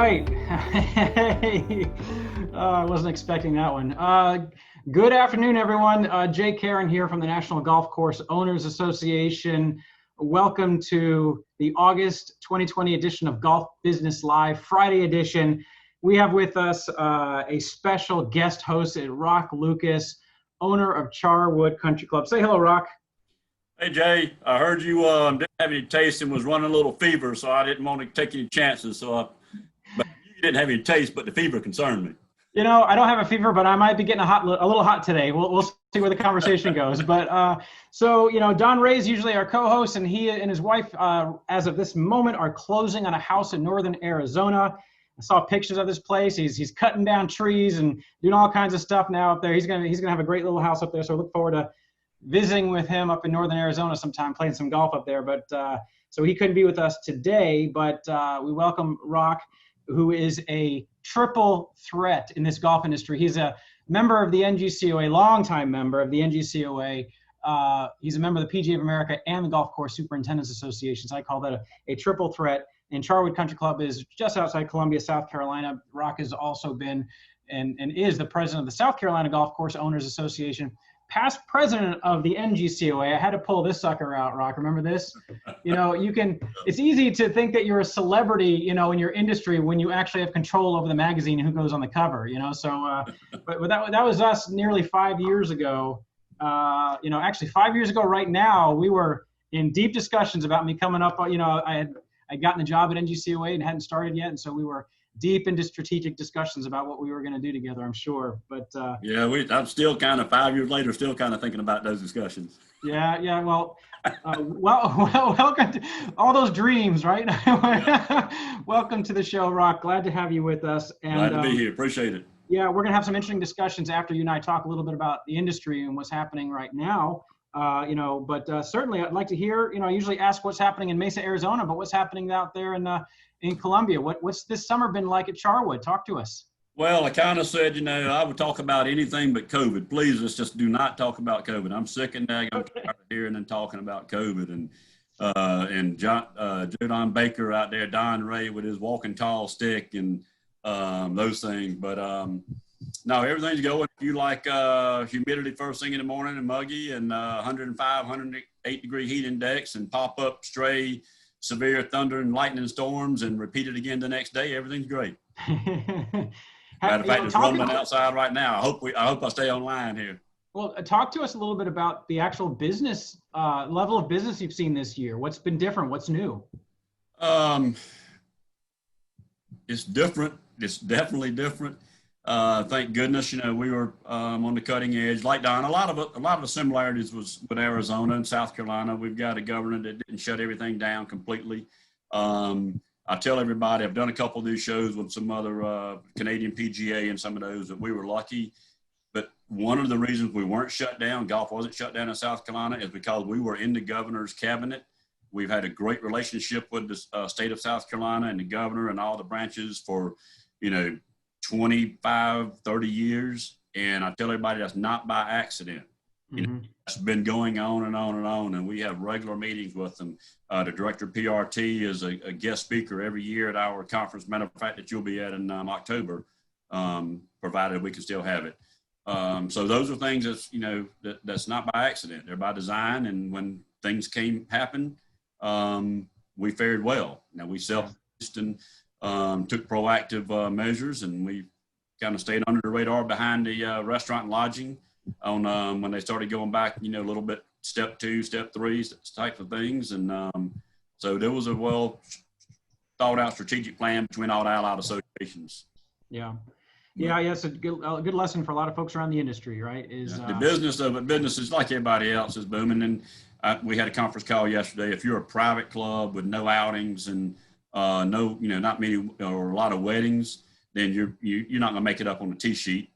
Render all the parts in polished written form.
right. Hey. I wasn't expecting that one. Good afternoon, everyone. Jay Karen here from the National Golf Course Owners Association. Welcome to the August 2020 edition of Golf Business Live, Friday edition. We have with us a special guest host, Rock Lucas, owner of Charwood Country Club. Say hello, Rock. Hey, Jay, I heard you didn't have any taste and was running a little fever, so I didn't want to take any chances. But you didn't have any taste, but the fever concerned me. You know, I don't have a fever, but I might be getting a little hot today. We'll see where the conversation goes. But so, you know, Don Ray's usually our co-host, and he and his wife, as of this moment, are closing on a house in northern Arizona. I saw pictures of this place. He's cutting down trees and doing all kinds of stuff now up there. He's gonna have a great little house up there. So I look forward to visiting with him up in northern Arizona sometime, playing some golf up there. But so he couldn't be with us today, but we welcome Rock, who is a triple threat in this golf industry. He's a member of the NGCOA, longtime member of the NGCOA. He's a member of the PGA of America and the Golf Course Superintendents Association. So I call that a triple threat. And Charwood Country Club is just outside Columbia, South Carolina. Rock has also been and is the president of the South Carolina Golf Course Owners Association, past president of the NGCOA. I had to pull this sucker out, Rock. Remember this? You know, it's easy to think that you're a celebrity, you know, in your industry when you actually have control over the magazine and who goes on the cover, you know? So, but that was us nearly 5 years ago. You know, actually 5 years ago right now, we were in deep discussions about me coming up. You know, I'd gotten the job at NGCOA and hadn't started yet. And so we were deep into strategic discussions about what we were going to do together, I'm sure. But yeah, I'm still kind of 5 years later, still kind of thinking about those discussions. Yeah. Well, welcome to all those dreams, right? Welcome to the show, Rock. Glad to have you with us. And, glad to be here. Appreciate it. Yeah, we're going to have some interesting discussions after you and I talk a little bit about the industry and what's happening right now. You know, but certainly I'd like to hear, you know, I usually ask what's happening in Mesa, Arizona, but what's happening out there in Columbia? What's this summer been like at Charwood? Talk to us. Well, I kind of said, you know, I would talk about anything but COVID. Please, let's just do not talk about COVID. I'm sick and tired of hearing and talking about COVID. And Joe Don Baker out there, Don Ray with his walking tall stick and those things. But no, everything's going. If you like humidity first thing in the morning and muggy and 105, 108 degree heat index and pop up stray severe thunder and lightning storms and repeat it again the next day, everything's great. Matter of fact, it's rumbling outside right now. I hope I stay online here. Well, talk to us a little bit about the actual business level of business you've seen this year. What's been different? What's new? It's different. It's definitely different. Thank goodness, you know, we were on the cutting edge. Like Don, a lot of the similarities was with Arizona and South Carolina. We've got a governor that didn't shut everything down completely. I tell everybody, I've done a couple of these shows with some other Canadian PGA and some of those, that we were lucky. But one of the reasons we weren't shut down, golf wasn't shut down in South Carolina, is because we were in the governor's cabinet. We've had a great relationship with the state of South Carolina and the governor and all the branches for, you know, 25, 30 years. And I tell everybody that's not by accident. You know, it's been going on and on and on. And we have regular meetings with them. The director of PRT is a guest speaker every year at our conference. Matter of fact, that you'll be at in October, provided we can still have it. So those are things that's, you know, that's not by accident. They're by design. And when things happen, we fared well. Now we self-paced and took proactive measures, and we kind of stayed under the radar behind the restaurant and lodging on when they started going back, you know, a little bit step 2, step 3 types of things. And so there was a well thought out strategic plan between all the allied associations. Yeah. It's a good lesson for a lot of folks around the industry, right? The business of it, business is like everybody else, is booming. And we had a conference call yesterday. If you're a private club with no outings and no, you know, not many or a lot of weddings, then you're not going to make it up on the tee sheet.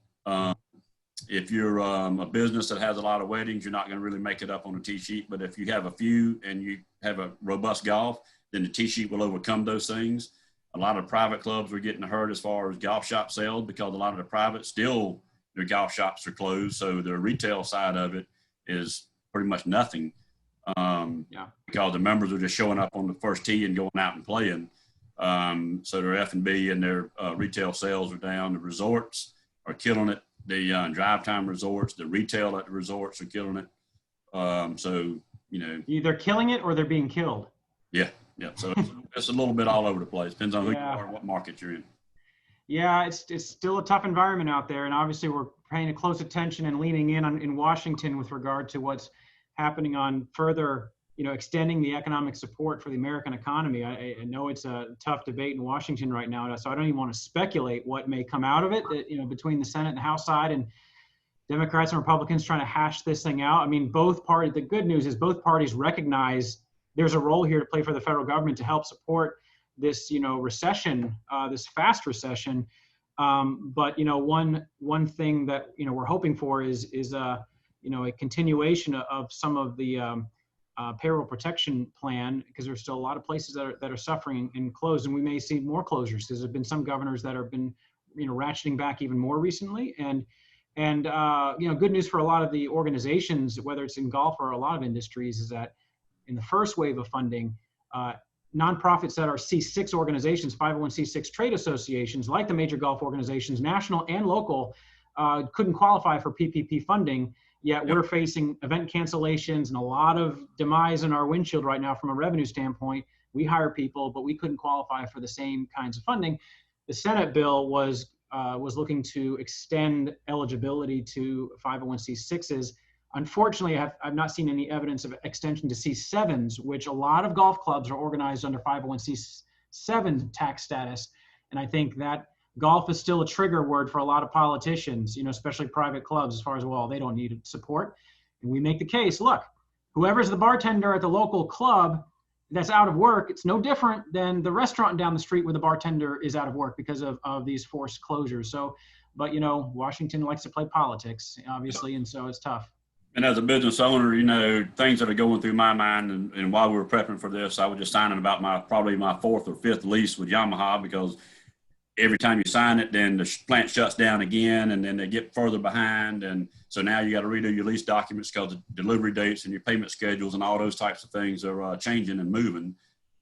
If you're a business that has a lot of weddings, you're not going to really make it up on the tee sheet. But if you have a few and you have a robust golf, then the tee sheet will overcome those things. A lot of private clubs are getting hurt as far as golf shop sales, because a lot of the private still, their golf shops are closed. So their retail side of it is pretty much nothing. Because the members are just showing up on the first tee and going out and playing. So their F&B and their retail sales are down. The resorts are killing it. The drive time resorts, the retail at the resorts are killing it. So, you know. Either killing it or they're being killed. Yeah. So it's a little bit all over the place. Depends on who you are and what market you're in. Yeah, it's still a tough environment out there. And obviously we're paying a close attention and leaning in Washington with regard to what's happening on further, extending the economic support for the American economy. I know it's a tough debate in Washington right now, so I don't even want to speculate what may come out of it, between the Senate and the House side and Democrats and Republicans trying to hash this thing out. I mean, both parties, the good news is both parties recognize there's a role here to play for the federal government to help support this, recession, this fast recession. But, one thing that, we're hoping for is a continuation of some of the payroll protection plan, because there's still a lot of places that are suffering and closed, and we may see more closures because there's been some governors that have been, ratcheting back even more recently. And good news for a lot of the organizations, whether it's in golf or a lot of industries, is that in the first wave of funding, nonprofits that are C6 organizations, 501c6 trade associations, like the major golf organizations, national and local, couldn't qualify for PPP funding. Yet we're facing event cancellations and a lot of demise in our windshield right now from a revenue standpoint. We hire people, but we couldn't qualify for the same kinds of funding. The Senate bill was looking to extend eligibility to 501c6s. Unfortunately, I've not seen any evidence of extension to C7s, which a lot of golf clubs are organized under 501c7 tax status. And I think that golf is still a trigger word for a lot of politicians, especially private clubs, as far as, well, they don't need support. And we make the case, look, whoever's the bartender at the local club that's out of work, it's no different than the restaurant down the street where the bartender is out of work because of these forced closures. So, but, Washington likes to play politics, obviously, and so it's tough. And as a business owner, things that are going through my mind, and while we were prepping for this, I was just signing about probably my fourth or fifth lease with Yamaha, because every time you sign it, then the plant shuts down again, and then they get further behind. And so now you got to redo your lease documents because the delivery dates and your payment schedules and all those types of things are changing and moving.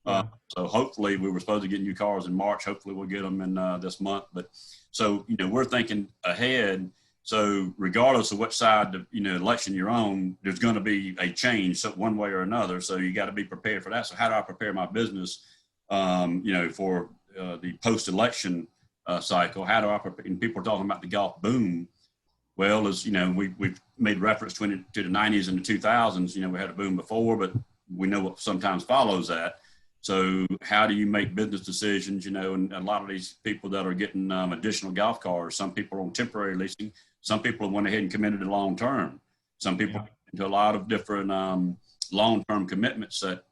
So hopefully, we were supposed to get new cars in March. Hopefully we'll get them in this month. But so, we're thinking ahead. So regardless of what side of, election you're on, there's going to be a change, so one way or another. So you got to be prepared for that. So how do I prepare my business, for the post-election cycle? How do I prepare? And people are talking about the golf boom. Well, as we've made reference to the 90s and the 2000s. We had a boom before, but we know what sometimes follows that. So how do you make business decisions? And a lot of these people that are getting additional golf cars, some people are on temporary leasing. Some people have went ahead and committed to long term. Some people into a lot of different long-term commitments that,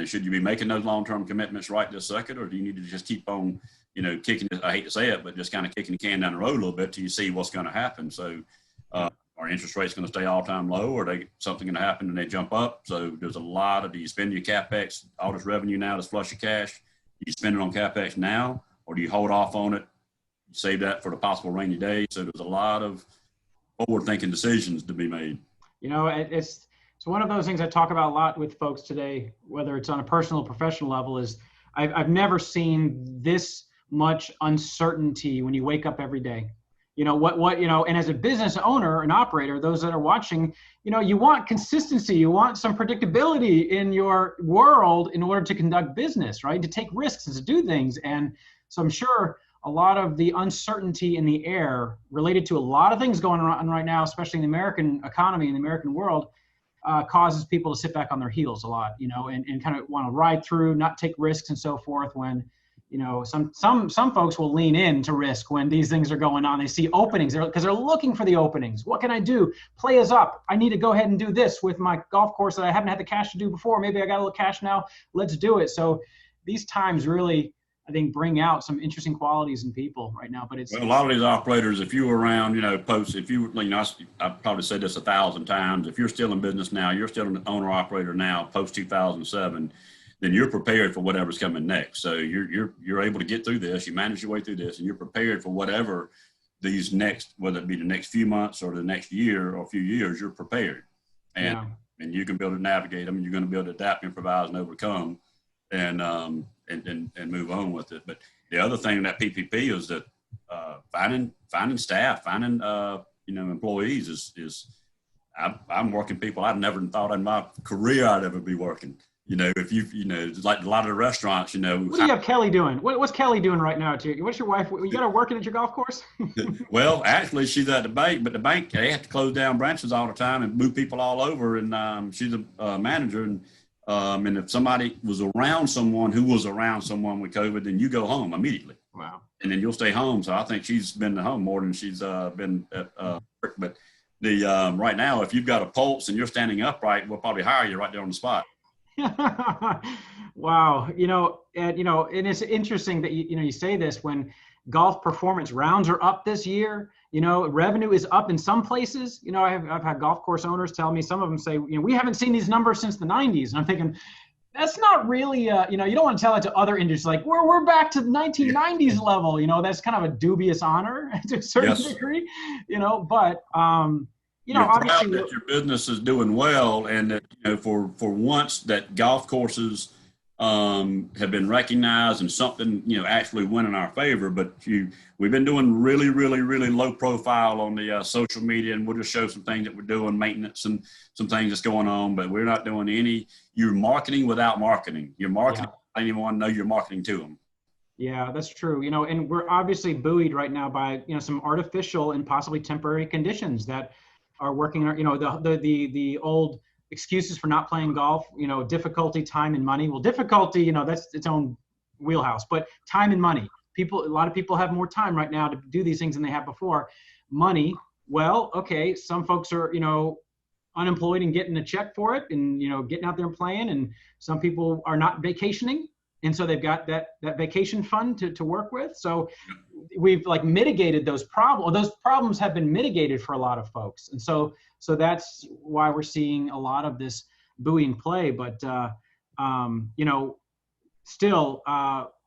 should you be making those long-term commitments right this second, or do you need to just keep on, kicking it? I hate to say it, but just kind of kicking the can down the road a little bit till you see what's going to happen. So are interest rates going to stay all-time low, or are something going to happen and they jump up? So there's a lot of, do you spend your CapEx, all this revenue now that's flush your cash? Do you spend it on CapEx now, or do you hold off on it, save that for the possible rainy day? So there's a lot of forward-thinking decisions to be made. It's one of those things I talk about a lot with folks today, whether it's on a personal or professional level, is I've never seen this much uncertainty when you wake up every day. And as a business owner and operator, those that are watching, you want consistency, you want some predictability in your world in order to conduct business, right? To take risks and to do things. And so I'm sure a lot of the uncertainty in the air related to a lot of things going on right now, especially in the American economy and the American world, causes people to sit back on their heels a lot, and kind of want to ride through, not take risks and so forth. When, some folks will lean in to risk when these things are going on. They see openings because they're looking for the openings. What can I do? Play is up. I need to go ahead and do this with my golf course that I haven't had the cash to do before. Maybe I got a little cash now. Let's do it. So these times really, I think, bring out some interesting qualities in people right now. But a lot of these operators, if you were around, I've probably said this 1,000 times. If you're still in business now, you're still an owner operator now, post 2007, then you're prepared for whatever's coming next. So you're able to get through this. You manage your way through this, and you're prepared for whatever these next, whether it be the next few months or the next year or a few years. You're prepared, and you can be able to navigate them. And you're going to be able to adapt, improvise, and overcome. and move on with it. But the other thing that PPP is that finding staff, finding employees is I'm working people I've never thought in my career I'd ever be working. If like a lot of the restaurants, What do you have Kelly doing? What's Kelly doing right now too? What's your wife? You got her working at your golf course? Well, actually, she's at the bank, but the bank, they have to close down branches all the time and move people all over. And she's a manager. And if somebody was around someone who was around someone with COVID, then you go home immediately. Wow. And then you'll stay home. So I think she's been at home more than she's been at work. But right now, if you've got a pulse and you're standing upright, we'll probably hire you right there on the spot. Wow. And it's interesting that you say this when golf performance rounds are up this year. Revenue is up in some places. I've had golf course owners tell me, some of them say, we haven't seen these numbers since the 90s. And I'm thinking, that's not really, you don't want to tell it to other industries like we're back to the 1990s level. That's kind of a dubious honor to a certain degree, but you're obviously proud that your business is doing well, and that for once that golf courses have been recognized and something actually went in our favor. But we've been doing really, really, really low profile on the social media, and we'll just show some things that we're doing, maintenance and some things that's going on. But we're not doing any. You're marketing without marketing. You're marketing without anyone know you're marketing to them. Yeah, that's true. And we're obviously buoyed right now by some artificial and possibly temporary conditions that are working. The old excuses for not playing golf, difficulty, time, and money. Well, difficulty, that's its own wheelhouse, but time and money. A lot of people have more time right now to do these things than they have before. Money, well, okay, some folks are, unemployed and getting a check for it and, getting out there and playing. And some people are not vacationing. And so they've got that vacation fund to work with. So we've mitigated those problems. Those problems have been mitigated for a lot of folks. And so that's why we're seeing a lot of this buoying play. But, still,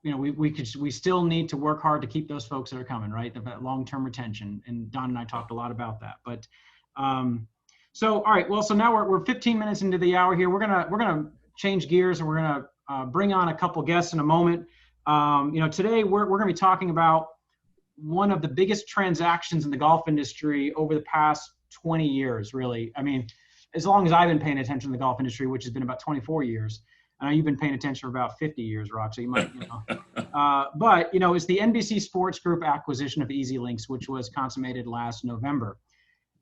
we still need to work hard to keep those folks that are coming, right? That long-term retention. And Don and I talked a lot about that. But so, all right. Well, so now we're 15 minutes into the hour here. We're gonna change gears, and we're gonna bring on a couple guests in a moment. Today we're going to be talking about one of the biggest transactions in the golf industry over the past 20 years, really. I mean, as long as I've been paying attention to the golf industry, which has been about 24 years. I know you've been paying attention for about 50 years, Rock, so you might, but, it's the NBC Sports Group acquisition of EZLinks, which was consummated last November.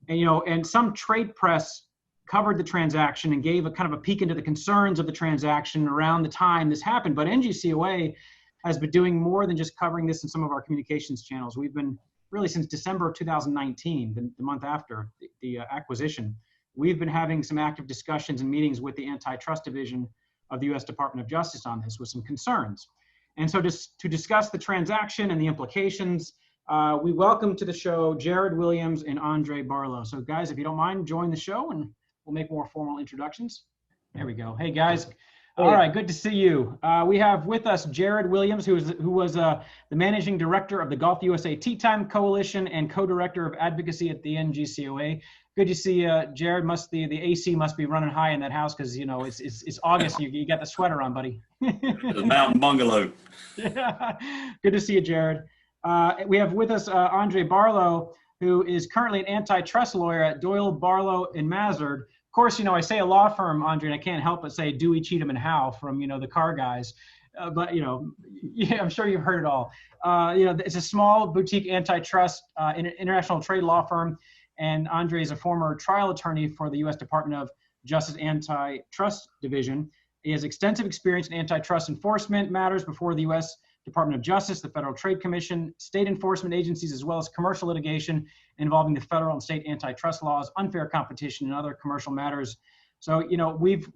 And, and some trade press covered the transaction and gave a kind of a peek into the concerns of the transaction around the time this happened. But NGCOA has been doing more than just covering this in some of our communications channels. We've been really since December of 2019, the month after the acquisition, we've been having some active discussions and meetings with the Antitrust Division of the U.S. Department of Justice on this with some concerns. And so just to discuss the transaction and the implications, we welcome to the show Jared Williams and Andre Barlow. So guys, if you don't mind, join the show and we'll make more formal introductions. There we go. Hey guys. All right, good to see you. We have with us Jared Williams, who was the managing director of the Golf USA Tee Time Coalition and co-director of Advocacy at the NGCOA. Good to see you, Jared. The AC must be running high in that house because it's August. You got the sweater on, buddy. The mountain bungalow. Yeah. Good to see you, Jared. We have with us Andre Barlow, who is currently an antitrust lawyer at Doyle, Barlow, and Mazard. Of course, I say a law firm, Andre, and I can't help but say Dewey, Cheatham, and Howe from, the car guys. But, I'm sure you've heard it all. It's a small boutique antitrust international trade law firm. And Andre is a former trial attorney for the U.S. Department of Justice Antitrust Division. He has extensive experience in antitrust enforcement matters before the U.S. Department of Justice, the Federal Trade Commission, state enforcement agencies, as well as commercial litigation involving the federal and state antitrust laws, unfair competition, and other commercial matters. So, we've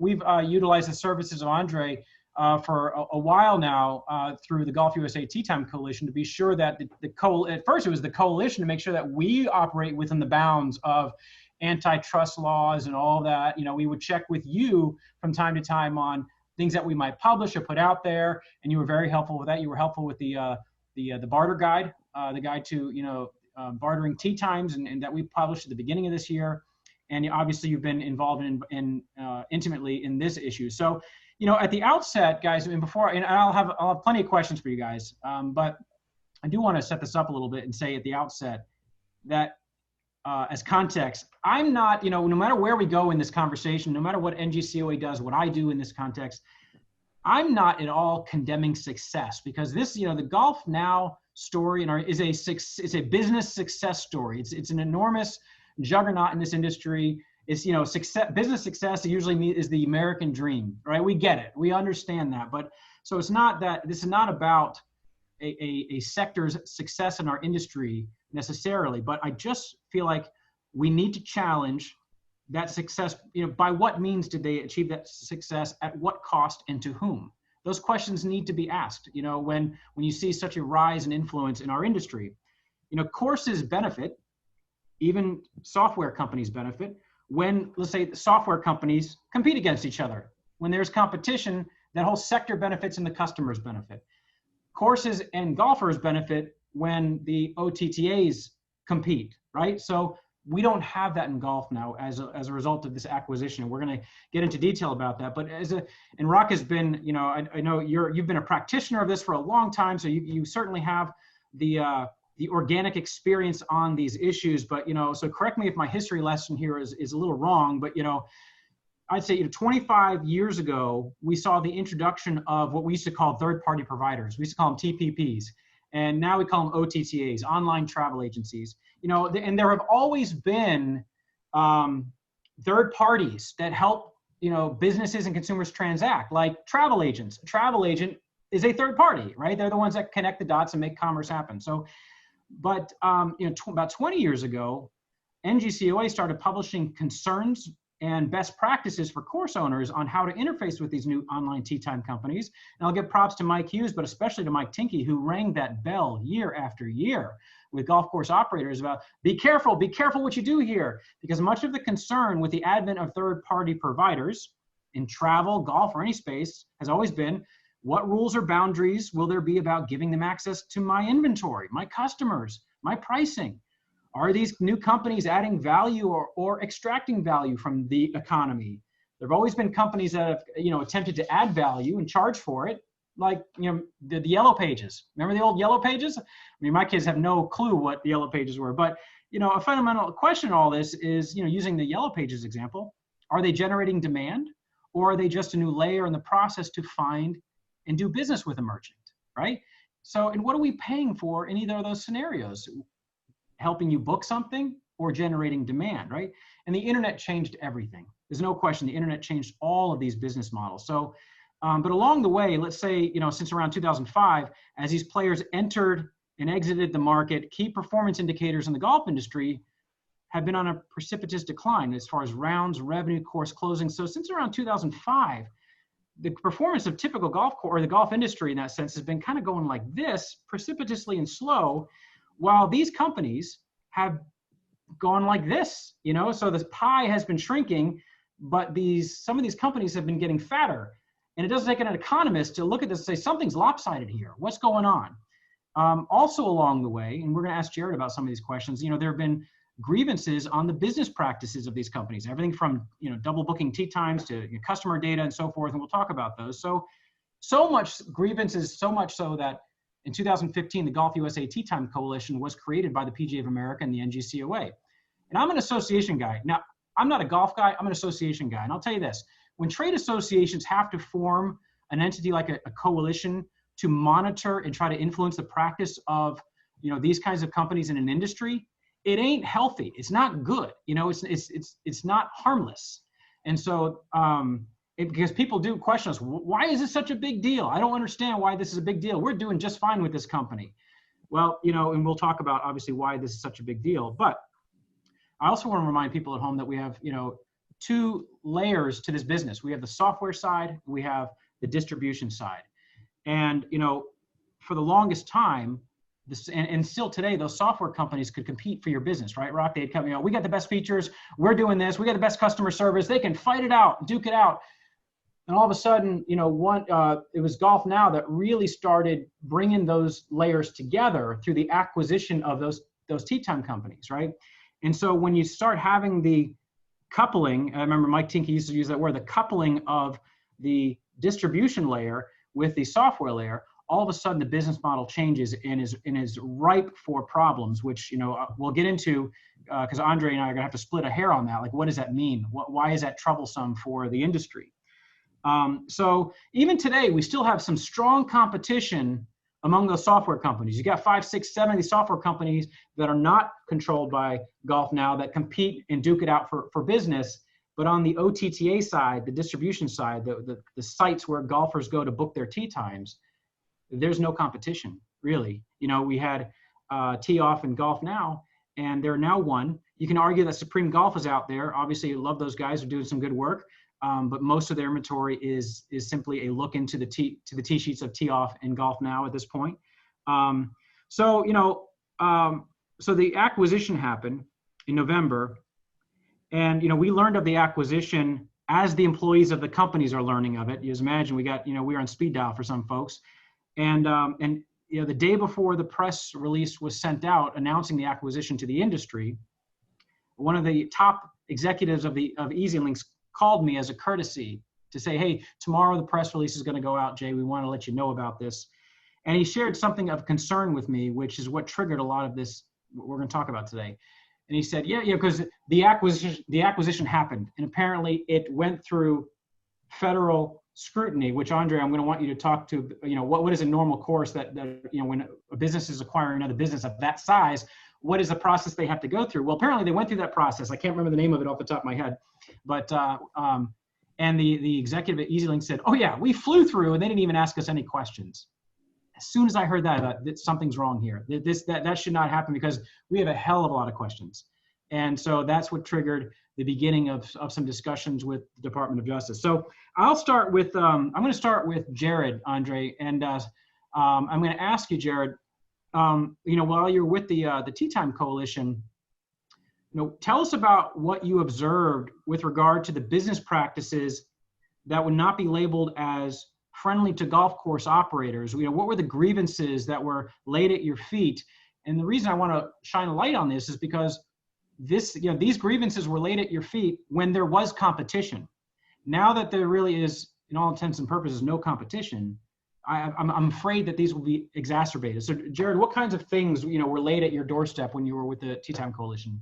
utilized the services of Andre for a while now through the Golf USA Tee Time Coalition to be sure that at first it was the coalition to make sure that we operate within the bounds of antitrust laws and all that. We would check with you from time to time on things that we might publish or put out there, and you were very helpful with that. You were helpful with the barter guide, the guide to bartering tee times, and that we published at the beginning of this year. And obviously, you've been involved in intimately in this issue. So, At the outset, guys, and I'll have plenty of questions for you guys, but I do want to set this up a little bit and say at the outset that as context, I'm not, no matter where we go in this conversation, no matter what NGCOA does, what I do in this context, I'm not at all condemning success, because this, the GOLFNOW story is a business success story. It's an enormous juggernaut in this industry. It's, business success usually is the American dream, right? We get it. We understand that. But so it's not that, this is not about a sector's success in our industry necessarily, but I just feel like we need to challenge that success. By what means did they achieve that success, at what cost, and to whom? Those questions need to be asked, when you see such a rise in influence in our industry. Courses benefit, even software companies benefit, when, let's say, software companies compete against each other. When there's competition, that whole sector benefits and the customers benefit. Courses and golfers benefit when the OTTAs compete, right? So we don't have that in golf now as a result of this acquisition. We're going to get into detail about that. But and Rock has been, I know you've been a practitioner of this for a long time, so you certainly have the organic experience on these issues. But so correct me if my history lesson here is a little wrong. But I'd say 25 years ago, we saw the introduction of what we used to call third-party providers. We used to call them TPPs. And now we call them OTTAs, online travel agencies. And there have always been third parties that help, businesses and consumers transact, like travel agents. A travel agent is a third party, right? They're the ones that connect the dots and make commerce happen. So, but about 20 years ago, NGCOA started publishing concerns and best practices for course owners on how to interface with these new online tee time companies. And I'll give props to Mike Hughes, but especially to Mike Tinkey, who rang that bell year after year with golf course operators about, be careful what you do here. Because much of the concern with the advent of third-party providers in travel, golf, or any space has always been, what rules or boundaries will there be about giving them access to my inventory, my customers, my pricing? Are these new companies adding value or extracting value from the economy? There have always been companies that have, attempted to add value and charge for it, like, the Yellow Pages. Remember the old Yellow Pages? I mean, my kids have no clue what the Yellow Pages were, but, a fundamental question in all this is, using the Yellow Pages example, are they generating demand, or are they just a new layer in the process to find and do business with a merchant, right? So, and what are we paying for in either of those scenarios? Helping you book something or generating demand, right? And the internet changed everything. There's no question the internet changed all of these business models. So, but along the way, let's say, since around 2005, as these players entered and exited the market, key performance indicators in the golf industry have been on a precipitous decline as far as rounds, revenue, course closing. So since around 2005, the performance of typical golf course, or the golf industry in that sense, has been kind of going like this, precipitously and slow, while these companies have gone like this, so this pie has been shrinking, but some of these companies have been getting fatter. And it doesn't take an economist to look at this and say, something's lopsided here. What's going on? Also along the way, and we're going to ask Jared about some of these questions, there have been grievances on the business practices of these companies, everything from, double booking tee times to customer data and so forth. And we'll talk about those. So much grievances, so much so that in 2015, the Golf USA Tee Time Coalition was created by the PGA of America and the NGCOA. And I'm an association guy. Now, I'm not a golf guy, I'm an association guy. And I'll tell you this, when trade associations have to form an entity like a coalition to monitor and try to influence the practice of, these kinds of companies in an industry, it ain't healthy. It's not good. It's not harmless. And so, because people do question us, why is this such a big deal? I don't understand why this is a big deal. We're doing just fine with this company. Well, and we'll talk about obviously why this is such a big deal. But I also want to remind people at home that we have, two layers to this business. We have the software side, we have the distribution side. And, for the longest time, and still today, those software companies could compete for your business, right? Rock, they'd come, we got the best features, we're doing this, we got the best customer service, they can fight it out, duke it out. And all of a sudden, it was GOLFNOW that really started bringing those layers together through the acquisition of those tee time companies, right? And so when you start having the coupling, I remember Mike Tinkey used to use that word, the coupling of the distribution layer with the software layer, all of a sudden the business model changes and is ripe for problems, which, we'll get into, because Andre and I are gonna have to split a hair on that. Like, what does that mean? Why is that troublesome for the industry? So even today, we still have some strong competition among those software companies. You got 5, 6, 7 of these software companies that are not controlled by GOLFNOW that compete and duke it out for business. But on the OTTA side, the distribution side, the sites where golfers go to book their tee times, there's no competition, really. We had Tee Off and GOLFNOW, and they're now one. You can argue that Supreme Golf is out there. Obviously, you love those guys, are doing some good work. But most of their inventory is simply a look into the tee sheets of Tee Off and GOLFNOW at this point. So the acquisition happened in November, and we learned of the acquisition as the employees of the companies are learning of it. You just imagine we were on speed dial for some folks, and the day before the press release was sent out announcing the acquisition to the industry, one of the top executives of EZLinks called me as a courtesy to say, hey, tomorrow the press release is going to go out, Jay. We want to let you know about this. And he shared something of concern with me, which is what triggered a lot of this, what we're going to talk about today. And he said, yeah, because the acquisition happened, and apparently it went through federal scrutiny, which, Andre, I'm going to want you to talk to, what is a normal course that when a business is acquiring another business of that size, what is the process they have to go through? Well, apparently they went through that process. I can't remember the name of it off the top of my head, but and the executive at EZLinks said, oh yeah, we flew through and they didn't even ask us any questions. As soon as I heard that something's wrong here. That should not happen, because we have a hell of a lot of questions. And so that's what triggered the beginning of some discussions with the Department of Justice. So I'll start with, I'm going to start with Jared, Andre, and I'm going to ask you, Jared, while you're with the Tee Time Coalition, tell us about what you observed with regard to the business practices that would not be labeled as friendly to golf course operators. What were the grievances that were laid at your feet? And the reason I want to shine a light on this is because these grievances were laid at your feet when there was competition. Now that there really is, in all intents and purposes, no competition, I'm afraid that these will be exacerbated. So, Jared, what kinds of things were laid at your doorstep when you were with the Tee Time Coalition?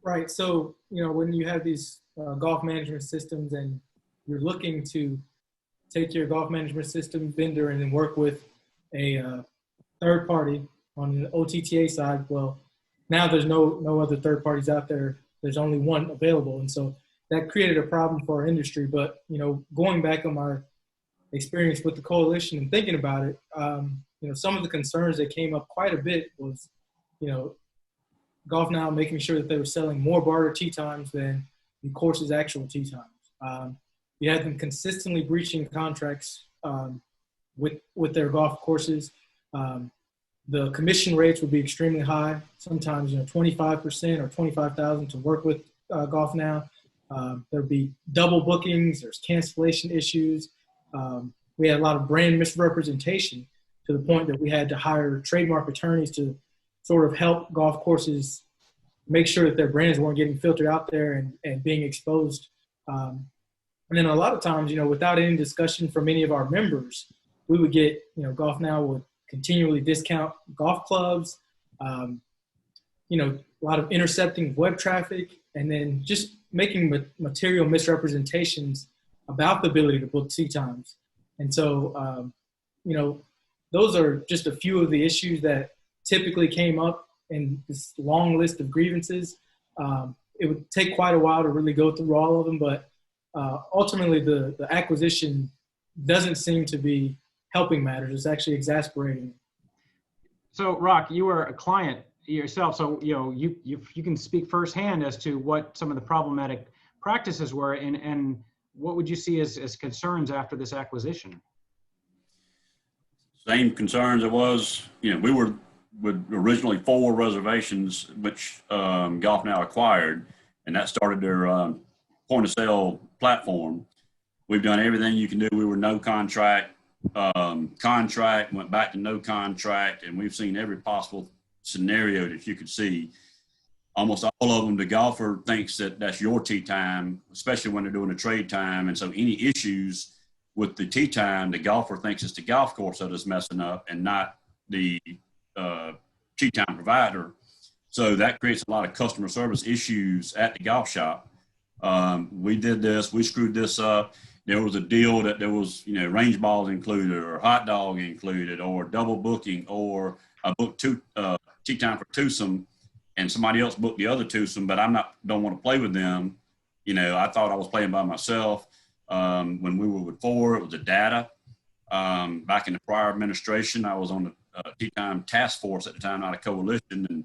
Right. So, when you have these golf management systems and you're looking to take your golf management system vendor and then work with a third party on the OTTA side, well, now there's no other third parties out there. There's only one available. And so that created a problem for our industry. But, going back on my experience with the coalition and thinking about it, some of the concerns that came up quite a bit was, GOLFNOW making sure that they were selling more barter tee times than the course's actual tee times. You had them consistently breaching contracts with their golf courses. The commission rates would be extremely high, sometimes 25% or $25,000 to work with GOLFNOW. There'd be double bookings. There's cancellation issues. We had a lot of brand misrepresentation to the point that we had to hire trademark attorneys to sort of help golf courses make sure that their brands weren't getting filtered out there and being exposed. And then a lot of times, without any discussion from any of our members, we would get, GOLFNOW would continually discount golf clubs, a lot of intercepting web traffic, and then just making material misrepresentations about the ability to book tee times. And so, those are just a few of the issues that typically came up in this long list of grievances. It would take quite a while to really go through all of them, but ultimately the acquisition doesn't seem to be helping matters. It's actually exasperating. So, Rock, you were a client yourself, so you can speak firsthand as to what some of the problematic practices were, and what would you see as concerns after this acquisition? Same concerns it was. We were with originally 4 reservations, which GOLFNOW acquired, and that started their point of sale platform. We've done everything you can do. We were no contract, went back to no contract, and we've seen every possible scenario that you could see. Almost all of them, the golfer thinks that that's your tee time, especially when they're doing a trade time. And so any issues with the tee time, the golfer thinks it's the golf course that is messing up and not the tee time provider. So that creates a lot of customer service issues at the golf shop. We did this, we screwed this up. There was a deal that there was, range balls included or hot dog included or double booking, or I booked tee time for twosome and somebody else booked the other twosome, but don't want to play with them. I thought I was playing by myself. When we were with four, it was the data. Back in the prior administration, I was on the tee time task force at the time, not a coalition, and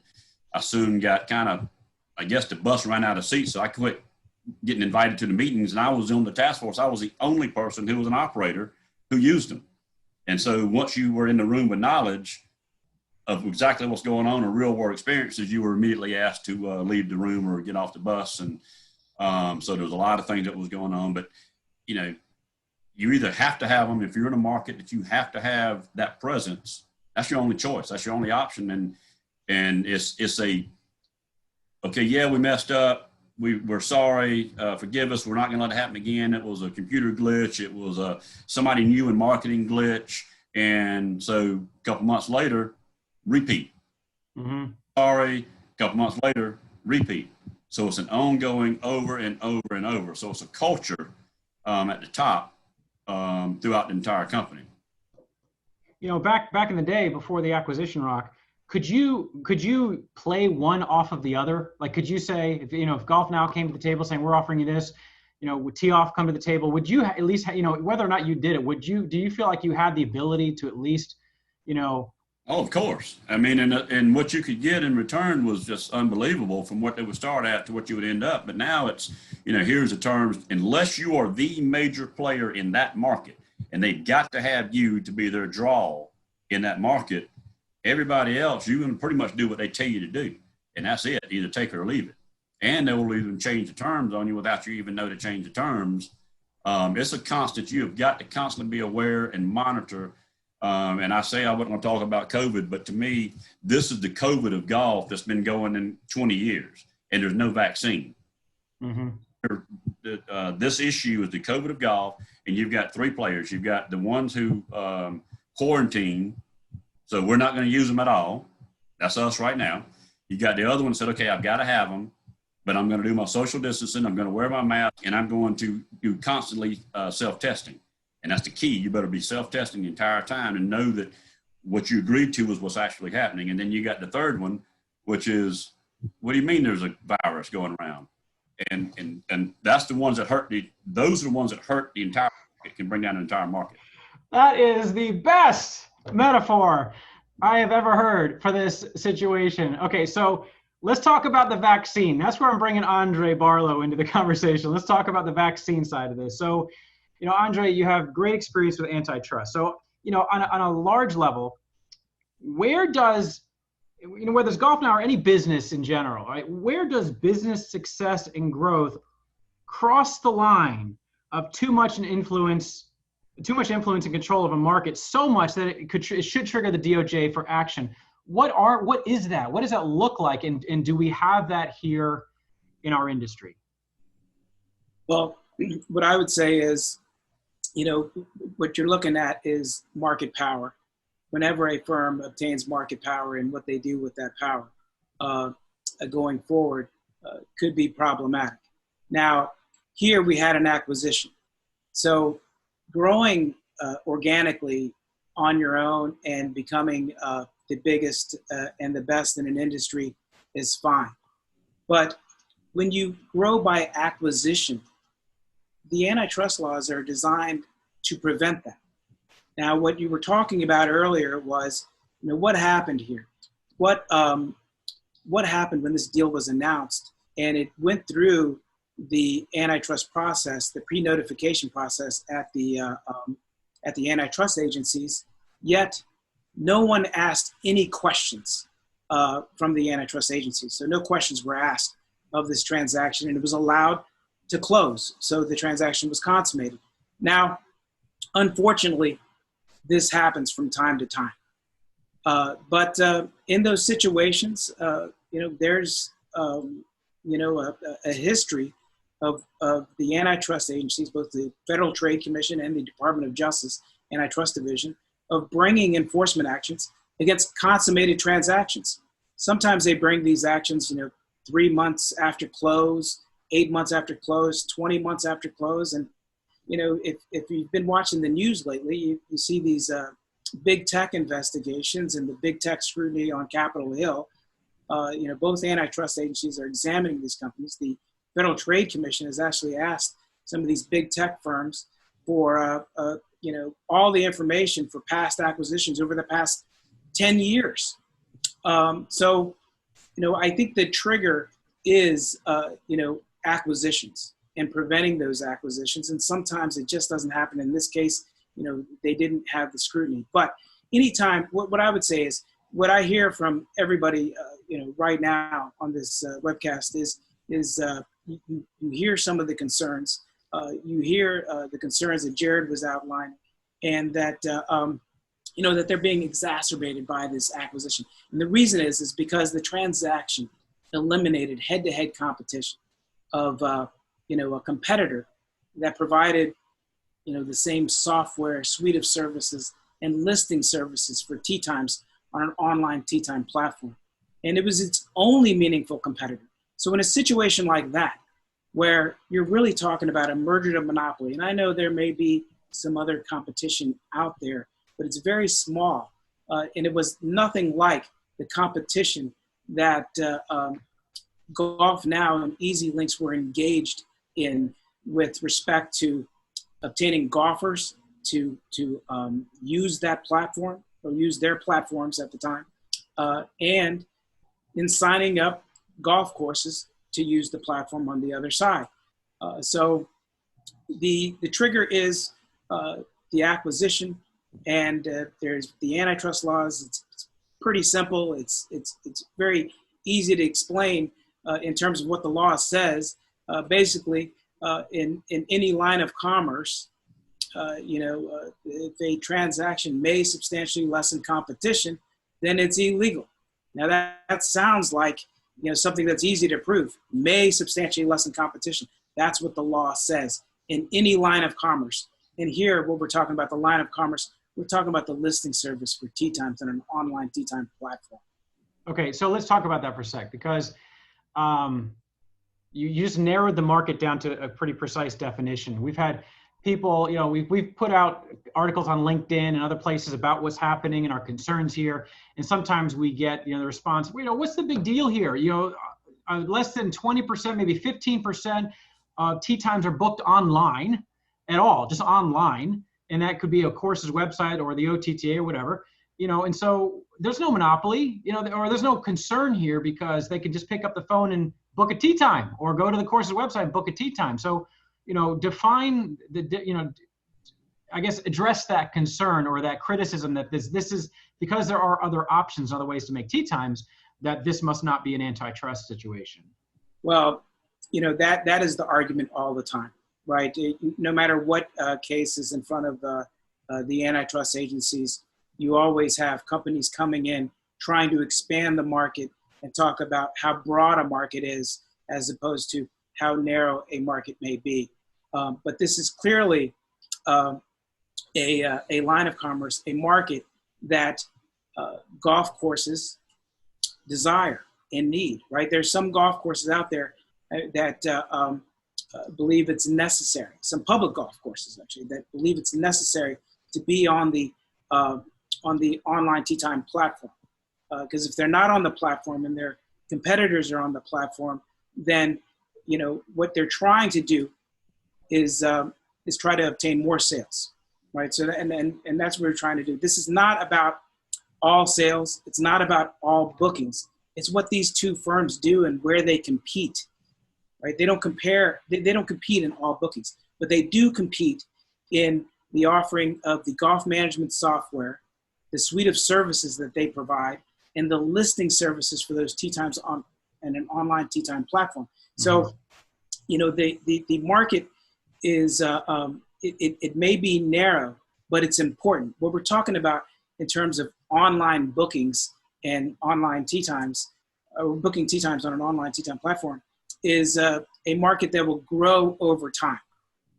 I soon got the bus ran out of seats, so I quit getting invited to the meetings, and I was on the task force. I was the only person who was an operator who used them. And so once you were in the room with knowledge of exactly what's going on or real world experiences, you were immediately asked to leave the room or get off the bus. And so there was a lot of things that was going on, but you either have to have them. If you're in a market that you have to have that presence, that's your only choice. That's your only option. And it's okay, yeah, we messed up. We're sorry, forgive us. We're not gonna let it happen again. It was a computer glitch. It was somebody new in marketing glitch. And so a couple months later, repeat. Mm-hmm. Sorry, a couple months later, repeat. So it's an ongoing over and over and over. So it's a culture at the top throughout the entire company. Back in the day before the acquisition, Rock, could you play one off of the other? Like, could you say, if GolfNow came to the table saying, we're offering you this, would tee off come to the table? Would you at least, whether or not you did it, do you feel like you had the ability to at least, Oh, of course. I mean, and what you could get in return was just unbelievable from what they would start at to what you would end up. But now it's, here's the terms, unless you are the major player in that market and they've got to have you to be their draw in that market, everybody else, you can pretty much do what they tell you to do. And that's it, either take it or leave it. And they will even change the terms on you without you even know to change the terms. It's a constant. You have got to constantly be aware and monitor. And I say I wasn't going to talk about COVID, but to me, this is the COVID of golf that's been going in 20 years, and there's no vaccine. Mm-hmm. This issue is the COVID of golf, and you've got three players. You've got the ones who quarantine, so we're not going to use them at all. That's us right now. You got the other one said, okay, I've got to have them, but I'm going to do my social distancing. I'm going to wear my mask, and I'm going to do constantly self-testing. And that's the key. You better be self-testing the entire time and know that what you agreed to is what's actually happening. And then you got the third one, which is, what do you mean there's a virus going around? And that's the ones that those are the ones that hurt the entire market, can bring down an entire market. That is the best metaphor I have ever heard for this situation. Okay, so let's talk about the vaccine. That's where I'm bringing Andre Barlow into the conversation. Let's talk about the vaccine side of this. So, Andre, you have great experience with antitrust. So, on a large level, where does, whether it's GolfNow or any business in general, right? Where does business success and growth cross the line of too much influence and control of a market, so much that it should trigger the DOJ for action? What is that? What does that look like? And do we have that here in our industry? Well, what I would say is, what you're looking at is market power. Whenever a firm obtains market power and what they do with that power going forward could be problematic. Now, here we had an acquisition. So growing organically on your own and becoming the biggest and the best in an industry is fine. But when you grow by acquisition, the antitrust laws are designed to prevent that. Now, what you were talking about earlier was, what happened here? What happened when this deal was announced and it went through the antitrust process, the pre-notification process at the antitrust agencies, yet no one asked any questions from the antitrust agencies. So no questions were asked of this transaction, and it was allowed to close. So the transaction was consummated. Now, unfortunately, this happens from time to time. But in those situations, there's, a history of the antitrust agencies, both the Federal Trade Commission and the Department of Justice Antitrust Division, of bringing enforcement actions against consummated transactions. Sometimes they bring these actions, 3 months after close, 8 months after close, 20 months after close. And, if you've been watching the news lately, you see these big tech investigations and the big tech scrutiny on Capitol Hill. Both antitrust agencies are examining these companies. The Federal Trade Commission has actually asked some of these big tech firms for, all the information for past acquisitions over the past 10 years. I think the trigger is, acquisitions and preventing those acquisitions. And sometimes it just doesn't happen. In this case, they didn't have the scrutiny. But anytime, what I would say is, what I hear from everybody, right now on this webcast is you hear some of the concerns. You hear the concerns that Jared was outlining, and that that they're being exacerbated by this acquisition. And the reason is because the transaction eliminated head-to-head competition of a competitor that provided the same software suite of services and listing services for tee times on an online tee time platform. And it was its only meaningful competitor. So in a situation like that, where you're really talking about a merger to monopoly, and I know there may be some other competition out there, but it's very small. And it was nothing like the competition that GOLFNOW and EZLinks were engaged in with respect to obtaining golfers to use that platform or use their platforms at the time, and in signing up golf courses to use the platform on the other side. So the trigger is the acquisition, and there's the antitrust laws. It's pretty simple. It's very easy to explain in terms of what the law says. Basically, in any line of commerce, if a transaction may substantially lessen competition, then it's illegal. Now that sounds like something that's easy to prove. May substantially lessen competition. That's what the law says in any line of commerce. And here, what we're talking about, the line of commerce, we're talking about the listing service for tee times on an online tee time platform. Okay, so let's talk about that for a sec, because you just narrowed the market down to a pretty precise definition. We've had people, we've put out articles on LinkedIn and other places about what's happening and our concerns here. And sometimes we get, the response, what's the big deal here? Less than 20%, maybe 15% of tee times are booked online at all, just online. And that could be a course's website or the OTTA or whatever, and so there's no monopoly, or there's no concern here because they can just pick up the phone and book a tee time or go to the course's website and book a tee time. So, define I guess address that concern or that criticism that this is because there are other options, other ways to make tee times, that this must not be an antitrust situation. Well, that is the argument all the time, right? No matter what case is in front of the antitrust agencies, you always have companies coming in trying to expand the market and talk about how broad a market is as opposed to how narrow a market may be. But this is clearly a line of commerce, a market that golf courses desire and need, right? There's some golf courses out there that believe it's necessary, some public golf courses actually, that believe it's necessary to be on the online tee time platform. Because if they're not on the platform and their competitors are on the platform, then what they're trying to do is try to obtain more sales, right? So and that's what we're trying to do. This is not about all sales. It's not about all bookings. It's what these two firms do and where they compete, right? They don't compete in all bookings, but they do compete in the offering of the golf management software, the suite of services that they provide, and the listing services for those tee times on an online tee time platform. So, the market is, it may be narrow, but it's important. What we're talking about in terms of online bookings and online tee times, or booking tee times on an online tee time platform, is a market that will grow over time,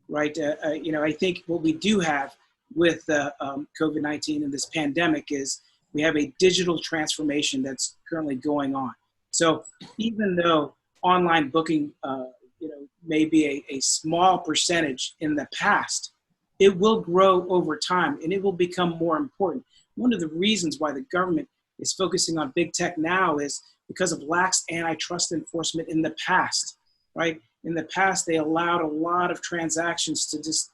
right? I think what we do have with COVID-19 and this pandemic is we have a digital transformation that's currently going on. So even though online booking, may be a small percentage in the past, it will grow over time and it will become more important. One of the reasons why the government is focusing on big tech now is because of lax antitrust enforcement in the past, right? In the past, they allowed a lot of transactions to just,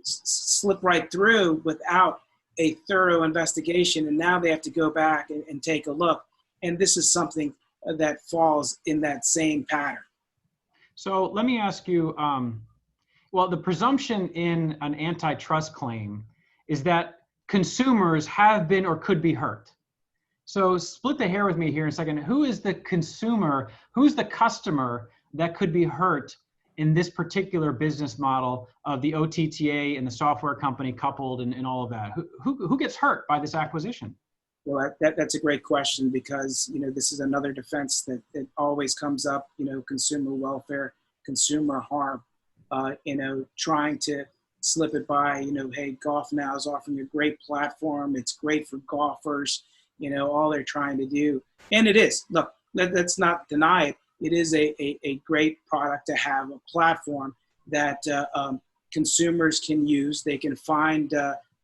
slip right through without a thorough investigation. And now they have to go back and take a look. And this is something that falls in that same pattern. So let me ask you, the presumption in an antitrust claim is that consumers have been or could be hurt. So split the hair with me here in a second. Who is the consumer? Who's the customer that could be hurt in this particular business model of the OTTA and the software company coupled and all of that? Who gets hurt by this acquisition? Well, that's a great question because, this is another defense that always comes up, consumer welfare, consumer harm, trying to slip it by, hey, GOLFNOW is offering a great platform. It's great for golfers, all they're trying to do. And it is. Look, let's not deny it. It is a great product to have, a platform that consumers can use. They can find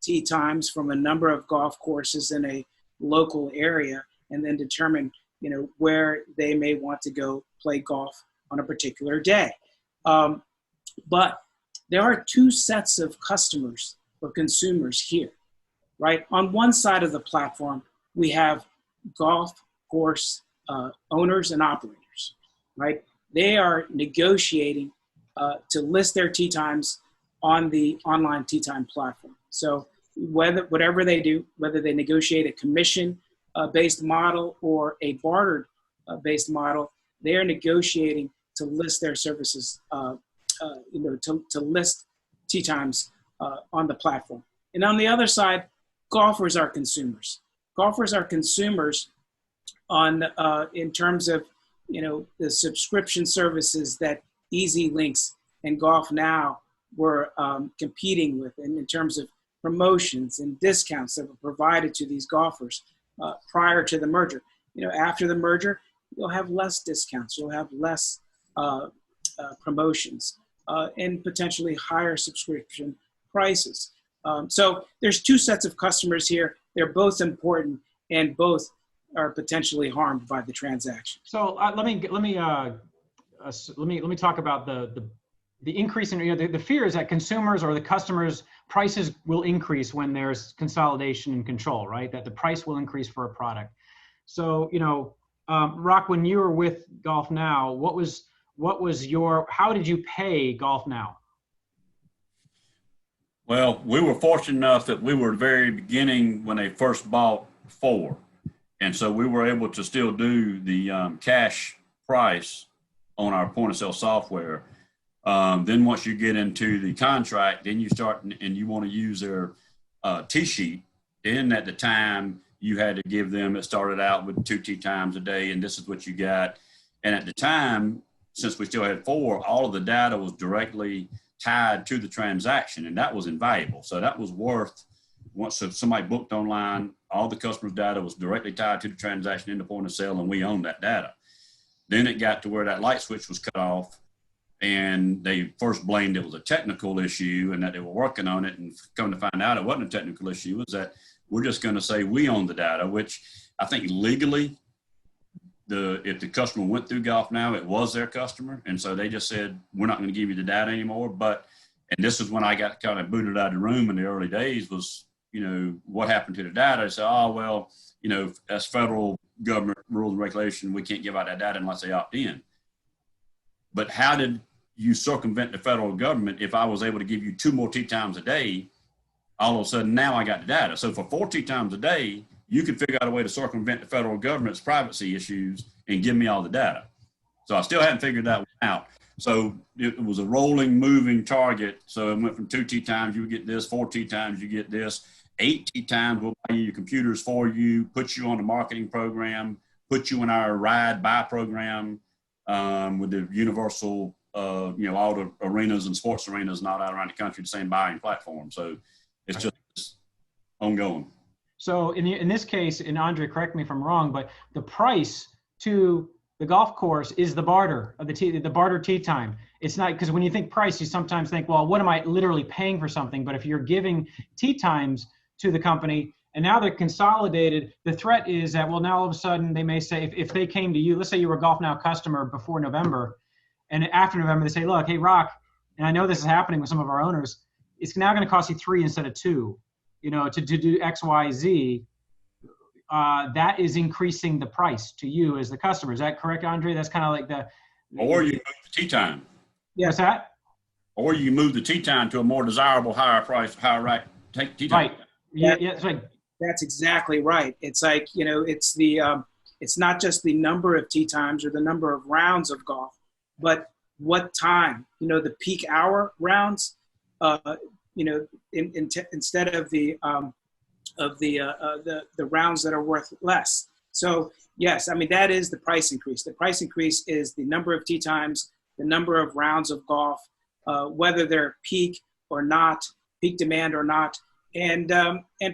tee times from a number of golf courses in a local area and then determine, where they may want to go play golf on a particular day. But there are two sets of customers or consumers here, right? On one side of the platform, we have golf course owners and operators, right? They are negotiating to list their tee times on the online tee time platform. So whatever they do, whether they negotiate a commission-based model or a bartered-based model, they are negotiating to list their services, to list tee times on the platform. And on the other side, golfers are consumers. Golfers are consumers on in terms of the subscription services that EZLinks and GOLFNOW were competing with, and in terms of promotions and discounts that were provided to these golfers prior to the merger. After the merger, you'll have less discounts, you'll have less promotions, and potentially higher subscription prices. So there's two sets of customers here. They're both important, and both are potentially harmed by the transaction. So let me talk about the increase in the fear is that consumers or the customers' prices will increase when there's consolidation and control, right? That the price will increase for a product. So Rock, when you were with GOLFNOW, how did you pay GOLFNOW? Well, we were fortunate enough that we were at the very beginning when they first bought 4. And so we were able to still do the cash price on our point of sale software. Then once you get into the contract, then you start and you want to use their tee sheet. Then at the time you had to give them, it started out with 2 tee times a day, and this is what you got. And at the time, since we still had 4, all of the data was directly tied to the transaction, and that was invaluable. So that was worth, once somebody booked online, all the customer's data was directly tied to the transaction in the point of sale, and we owned that data. Then it got to where that light switch was cut off, and they first blamed it was a technical issue and that they were working on it, and come to find out it wasn't a technical issue. It was that we're just going to say we own the data, which I think legally, if the customer went through GOLFNOW, it was their customer. And so they just said, we're not going to give you the data anymore. And this is when I got kind of booted out of the room in the early days was, what happened to the data? I said, that's federal government rules and regulation. We can't give out that data unless they opt in. But how did you circumvent the federal government if I was able to give you 2 more tee times a day? All of a sudden, now I got the data. So for 4 tee times a day, you could figure out a way to circumvent the federal government's privacy issues and give me all the data. So I still hadn't figured that one out. So it was a rolling, moving target. So it went from 2 tee times, you would get this, 4 tee times, you get this, 8 tee times, we'll buy you your computers for you, put you on the marketing program, put you in our ride buy program, with the universal, all the arenas and sports arenas not out around the country, the same buying platform. So it's just ongoing. So in this case, and Andre, correct me if I'm wrong, but the price to the golf course is the barter of the barter tee time. It's not, because when you think price, you sometimes think, well, what am I literally paying for something? But if you're giving tee times to the company and now they're consolidated, the threat is that, well, now all of a sudden they may say, if they came to you, let's say you were a GolfNow customer before November, and after November they say, look, hey, Rock, and I know this is happening with some of our owners, it's now going to cost you 3 instead of 2, to do X, Y, Z. That is increasing the price to you as the customer. Is that correct, Andre? That's kind of like the. Or you move the tee time. Yeah. What's that? Or you move the tee time to a more desirable, higher price, higher right. Take tee time. Right. Yeah. That's right. That's exactly right. It's like, it's it's not just the number of tee times or the number of rounds of golf, but what time. The peak hour rounds. Instead of the rounds that are worth less. So yes, I mean, that is the price increase. The price increase is the number of tee times, the number of rounds of golf, whether they're peak or not, peak demand or not. And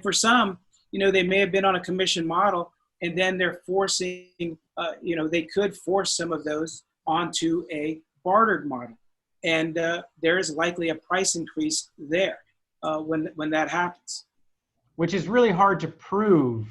for some, they may have been on a commission model, and then they're forcing, they could force some of those onto a bartered model. And there is likely a price increase there when that happens. Which is really hard to prove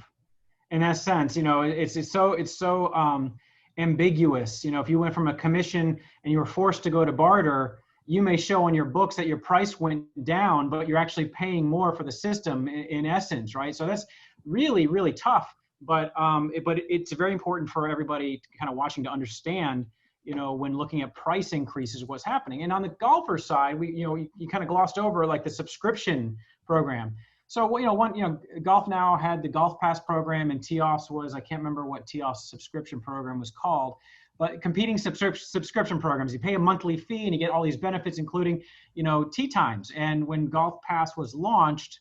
in that sense. It's so ambiguous. If you went from a commission and you were forced to go to barter, you may show on your books that your price went down, but you're actually paying more for the system in essence, right? So that's really, really tough. But it's very important for everybody kind of watching to understand, when looking at price increases, what's happening. And on the golfer side, you kind of glossed over like the subscription program. So, GolfNow had the Golf Pass program, and T-Offs was, I can't remember what T-Offs subscription program was called, but competing subscription programs. You pay a monthly fee and you get all these benefits, including, tee times. And when Golf Pass was launched,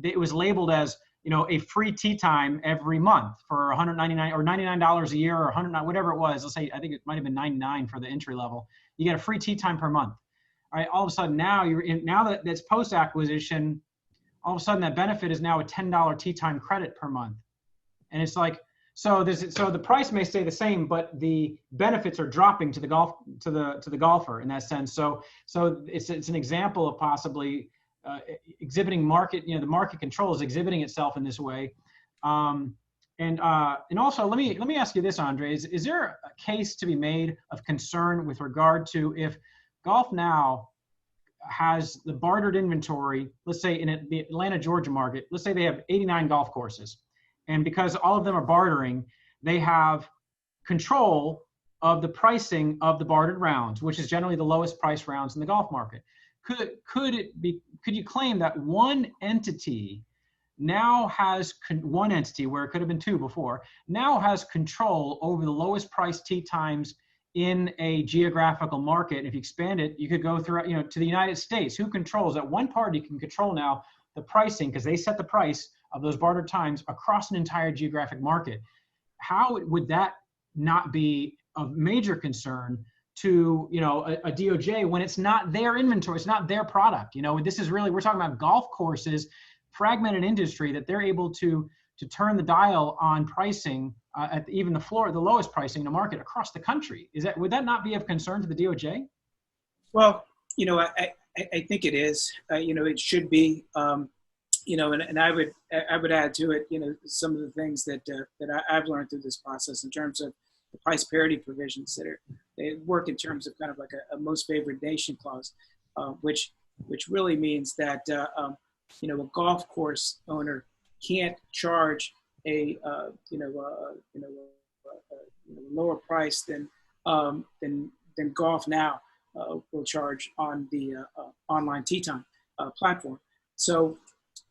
it was labeled as, a free tee time every month for $199 or $99 a year, or $100, whatever it was. Let's say, I think it might have been $99 for the entry level. You get a free tee time per month. All right. All of a sudden now now that that's post acquisition, all of a sudden that benefit is now a $10 tee time credit per month. And it's like, so the price may stay the same, but the benefits are dropping to the golfer in that sense. So it's an example of possibly exhibiting market, the market control is exhibiting itself in this way. And also let me ask you this, Andre, is there a case to be made of concern with regard to if GolfNow has the bartered inventory, let's say in the Atlanta, Georgia market, let's say they have 89 golf courses. And because all of them are bartering, they have control of the pricing of the bartered rounds, which is generally the lowest price rounds in the golf market. Could you claim that one entity now has one entity where it could have been two before, now has control over the lowest price tee times in a geographical market? If you expand it, you could go through, to the United States. Who controls that? One party can control now the pricing, because they set the price of those bartered times across an entire geographic market. How would that not be of major concern to a DOJ when it's not their inventory, it's not their product? This is really, we're talking about golf courses, fragmented industry, that they're able to turn the dial on pricing at even the lowest pricing in the market across the country. Would that not be of concern to the DOJ? Well, I think it is. It should be. And I would add to it, some of the things that I've learned through this process in terms of the price parity provisions they work in terms of kind of like a most favored nation clause, which really means that a golf course owner can't charge a lower price than GolfNow will charge on the online tee time platform. So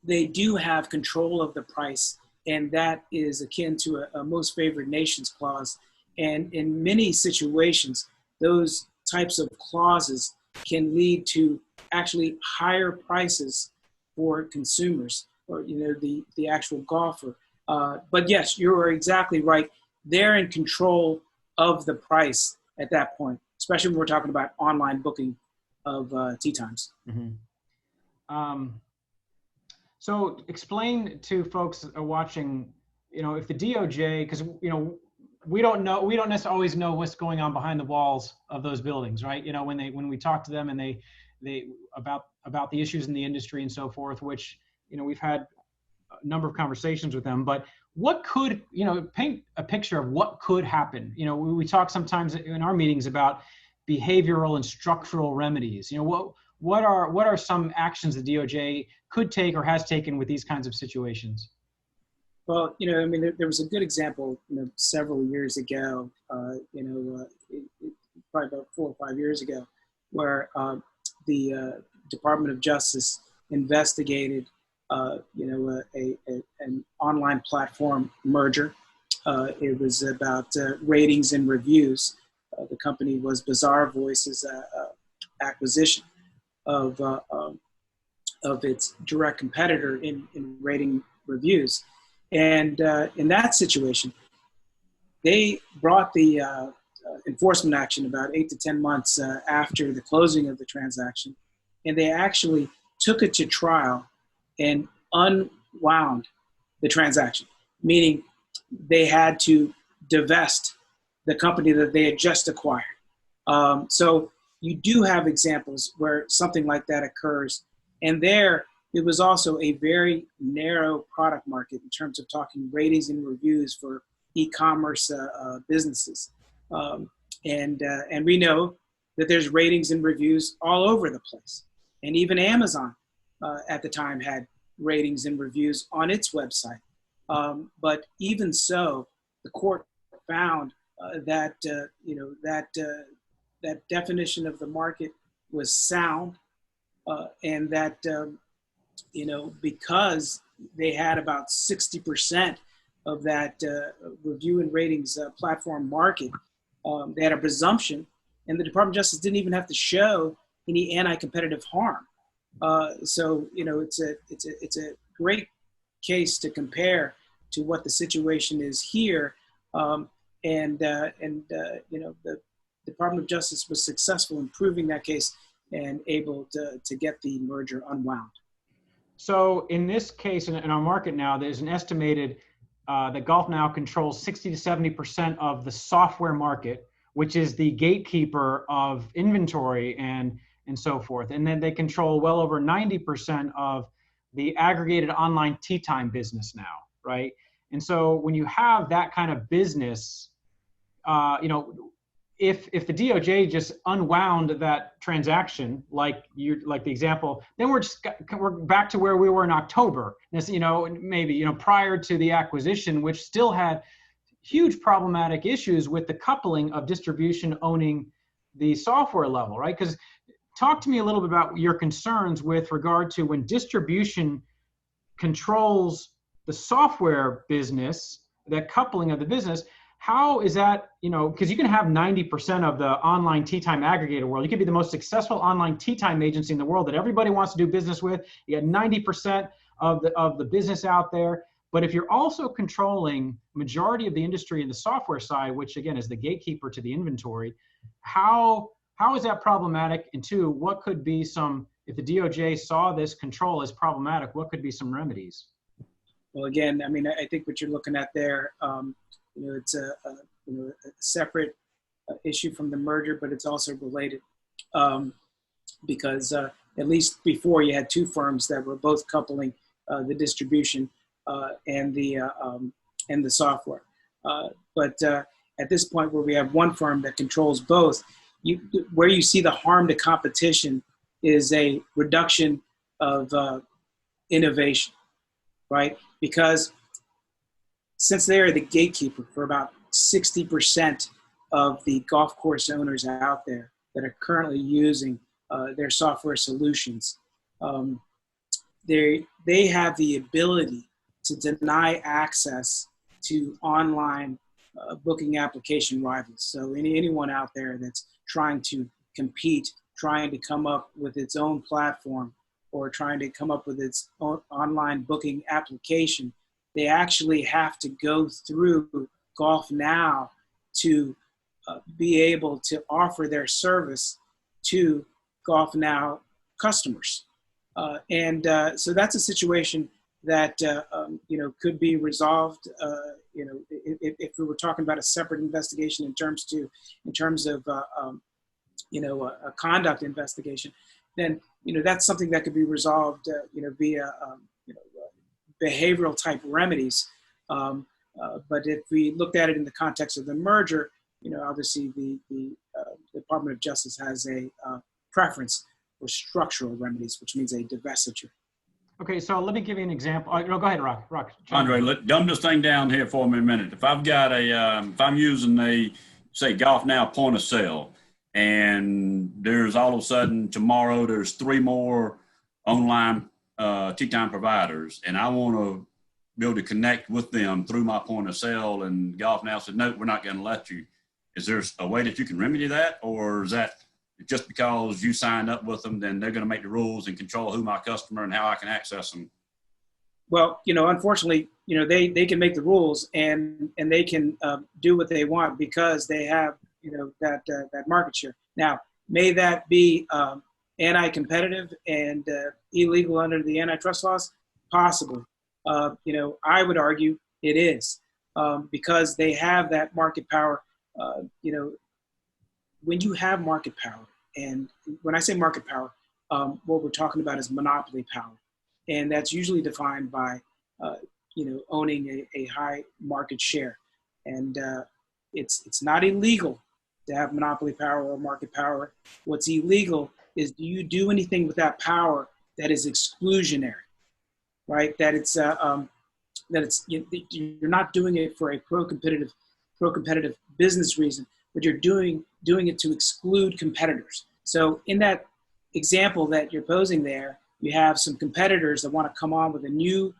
they do have control of the price, and that is akin to a most favored nations clause. And in many situations, those types of clauses can lead to actually higher prices for consumers, or the actual golfer. But yes, you're exactly right. They're in control of the price, at that point, especially when we're talking about online booking of tee times. Mm-hmm. So explain to folks watching, if the DOJ, because we don't necessarily always know what's going on behind the walls of those buildings, right? When we talk to them and they about the issues in the industry and so forth, which we've had a number of conversations with them, but what could, paint a picture of what could happen. We talk sometimes in our meetings about behavioral and structural remedies. What are some actions the DOJ could take or has taken with these kinds of situations? Well, there was a good example, several years ago, probably about 4 or 5 years ago, where the Department of Justice investigated, an online platform merger. It was about ratings and reviews. The company was Bazaar Voice's acquisition of its direct competitor in rating reviews. And in that situation, they brought the enforcement action about 8 to 10 months after the closing of the transaction. And they actually took it to trial and unwound the transaction, meaning they had to divest the company that they had just acquired. So you do have examples where something like that occurs. And there, it was also a very narrow product market in terms of talking ratings and reviews for e-commerce businesses. And we know that there's ratings and reviews all over the place. And even Amazon at the time had ratings and reviews on its website. But even so, the court found that definition of the market was sound, and that because they had about 60% of that review and ratings platform market, they had a presumption, and the Department of Justice didn't even have to show any anti-competitive harm. So it's a great case to compare to what the situation is here, the Department of Justice was successful in proving that case and able to get the merger unwound. So in this case, in our market now, there's an estimated that GOLFNOW controls 60 to 70% of the software market, which is the gatekeeper of inventory and so forth. And then they control well over 90% of the aggregated online tee time business now, right? And so when you have that kind of business, if the DOJ just unwound that transaction, like the example, then we're back to where we were in October. This, maybe prior to the acquisition, which still had huge problematic issues with the coupling of distribution owning the software level, right? Because talk to me a little bit about your concerns with regard to when distribution controls the software business, that coupling of the business. How is that, because you can have 90% of the online tee time aggregator world. You could be the most successful online tee time agency in the world that everybody wants to do business with. You got 90% of the business out there. But if you're also controlling majority of the industry in the software side, which again is the gatekeeper to the inventory, how is that problematic? And two, what could be if the DOJ saw this control as problematic, what could be some remedies? Well, again, I think what you're looking at there, it's a separate issue from the merger, but it's also related because at least before you had two firms that were both coupling the distribution and the software. But at this point where we have one firm that controls both, where you see the harm to competition is a reduction of innovation, right? Because since they are the gatekeeper for about 60% of the golf course owners out there that are currently using their software solutions, they have the ability to deny access to online booking application rivals. So anyone out there that's trying to compete, trying to come up with its own platform, or trying to come up with its own online booking application, they actually have to go through GOLFNOW to be able to offer their service to GOLFNOW customers. So that's a situation that could be resolved. If we were talking about a separate investigation in terms of a conduct investigation, then that's something that could be resolved via behavioral type remedies. But if we looked at it in the context of the merger, obviously the Department of Justice has a preference for structural remedies, which means a divestiture. Okay, so let me give you an example. No, go ahead, Rock. Andre, dumb this thing down here for me a minute. If I've got if I'm using say GOLFNOW point of sale, and there's all of a sudden tomorrow there's 3 more online tee time providers, and I want to be able to connect with them through my point of sale, and GOLFNOW said, no, we're not going to let you. Is there a way that you can remedy that, or is that just because you signed up with them, then they're going to make the rules and control who my customer and how I can access them? Well, unfortunately, they can make the rules and they can do what they want because they have, that market share. Now, may that be anti-competitive and illegal under the antitrust laws? Possibly. I would argue it is because they have that market power. When you have market power, and when I say market power, what we're talking about is monopoly power. And that's usually defined by, owning a high market share. And it's not illegal to have monopoly power or market power. What's illegal is, do you do anything with that power that is exclusionary, right? That you're not doing it for a pro-competitive business reason, but you're doing it to exclude competitors. So in that example that you're posing there, you have some competitors that want to come on with a new,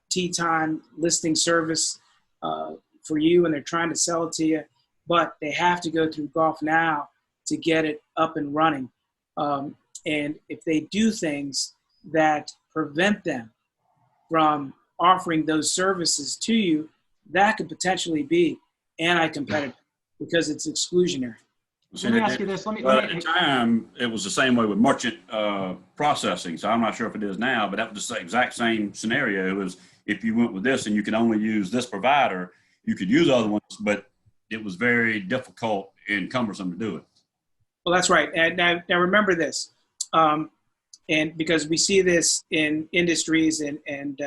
tee time listing service for you, and they're trying to sell it to you, but they have to go through GOLFNOW to get it up and running. And if they do things that prevent them from offering those services to you, that could potentially be anti-competitive because it's exclusionary. Let me ask you this. At the time, it was the same way with merchant processing. So I'm not sure if it is now, but that was the exact same scenario. It was, if you went with this and you could only use this provider, you could use other ones, but it was very difficult and cumbersome to do it. Well, that's right. And now remember this, and because we see this in industries and